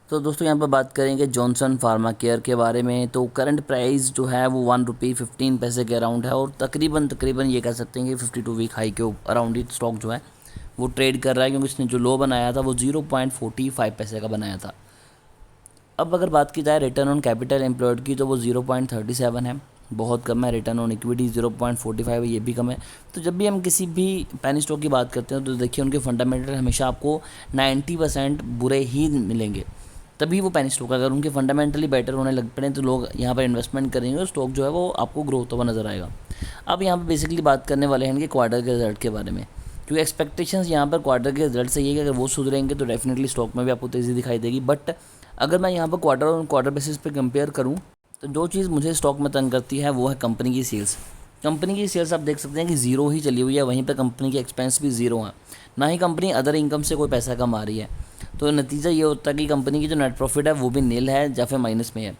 तो दोस्तों यहाँ पर बात करेंगे जॉनसन फार्मा केयर के बारे में। तो करंट प्राइस जो है वो ₹1.15 के अराउंड है और तकरीबन ये कह सकते हैं कि 52 वीक हाई के अराउंड ही स्टॉक जो है वो ट्रेड कर रहा है, क्योंकि इसने जो लो बनाया था वो 0.45 का बनाया था। अब अगर बात की जाए रिटर्न ऑन कैपिटल एम्प्लॉयड की, तो वो 0.37 है, बहुत कम है। रिटर्न ऑन इक्विटी 0.45 है, ये भी कम है। तो जब भी हम किसी भी पेनी स्टॉक की बात करते हैं तो देखिए उनके फंडामेंटल हमेशा आपको 90% बुरे ही मिलेंगे, तभी वो पेनी स्टॉक। अगर उनके फंडामेंटली बेटर होने लग पड़े तो लोग यहाँ पर इन्वेस्टमेंट करेंगे और स्टॉक जो है वो आपको ग्रो होता हुआ नजर आएगा। अब यहाँ पर बेसिकली बात करने वाले हैं इनके क्वार्टर के रिजल्ट के बारे में, क्योंकि एक्सपेक्टेशंस यहाँ पर क्वार्टर के रिजल्ट से ये है कि अगर वो सुधरेंगे तो डेफिनेटली स्टॉक में भी आपको तेज़ी दिखाई देगी। बट अगर मैं यहाँ पर क्वार्टर और क्वार्टर बेसिस पे कंपेयर करूँ तो जो चीज़ मुझे स्टॉक में तंग करती है वो है कंपनी की सेल्स। कंपनी की सेल्स आप देख सकते हैं कि ज़ीरो ही चली हुई है, वहीं पर कंपनी के एक्सपेंस भी ज़ीरो हैं, ना ही कंपनी अदर इनकम से कोई पैसा कमा रही है। तो नतीजा ये होता है कि कंपनी की जो नेट प्रॉफिट है वो भी नील है या फिर माइनस में है।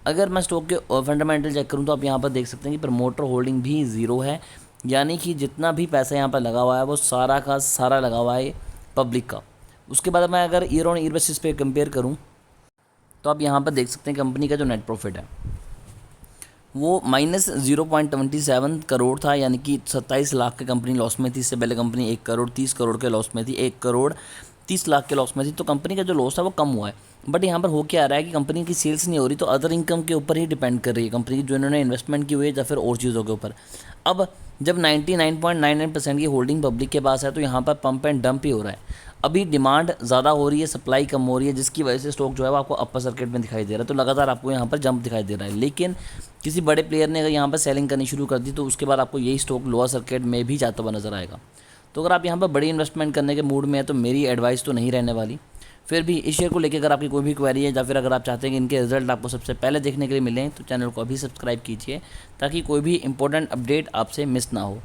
अगर मैं स्टॉक के फंडामेंटल चेक करूँ तो आप यहाँ पर देख सकते हैं कि प्रमोटर होल्डिंग भी ज़ीरो है, यानी कि जितना भी पैसा यहाँ पर लगा हुआ है वो सारा का सारा लगा हुआ है पब्लिक का। उसके बाद मैं अगर ईयर ऑन ईयर बेसिस पे कंपेयर करूँ तो आप यहाँ पर देख सकते हैं कंपनी का जो नेट प्रॉफिट है वो -0.27 करोड़ था, यानी कि 27 लाख की कंपनी लॉस में थी। इससे पहले कंपनी 1 करोड़ 30 करोड़ के लॉस में थी, 1 करोड़ 30 लाख के लॉस में थी। तो कंपनी का जो लॉस है वो कम हुआ है। बट यहाँ पर हो क्या रहा है कि कंपनी की सेल्स नहीं हो रही, तो अदर इनकम के ऊपर ही डिपेंड कर रही है कंपनी की, जो इन्होंने इन्वेस्टमेंट की हुई है या फिर और चीज़ों के ऊपर। अब जब 99.99% की होल्डिंग पब्लिक के पास है तो यहाँ पर पंप एंड डंप ही हो रहा है। अभी डिमांड ज़्यादा हो रही है, सप्लाई कम हो रही है, जिसकी वजह से स्टॉक जो है वो आपको अपर सर्किट में दिखाई दे रहा है। तो लगातार आपको यहाँ पर जंप दिखाई दे रहा है। लेकिन किसी बड़े प्लेयर ने अगर यहाँ पर सेलिंग करनी शुरू कर दी तो उसके बाद आपको यही स्टॉक लोअर सर्किट में भी जाता हुआ नजर आएगा। तो अगर आप यहाँ पर बड़ी इन्वेस्टमेंट करने के मूड में है तो मेरी एडवाइस तो नहीं रहने वाली। फिर भी इस शेयर को लेकर अगर आपकी कोई भी क्वेरी है या फिर अगर आप चाहते हैं कि इनके रिजल्ट आपको सबसे पहले देखने के लिए मिलें तो चैनल को अभी सब्सक्राइब कीजिए, ताकि कोई भी इंपॉर्टेंट अपडेट आपसे मिस ना हो।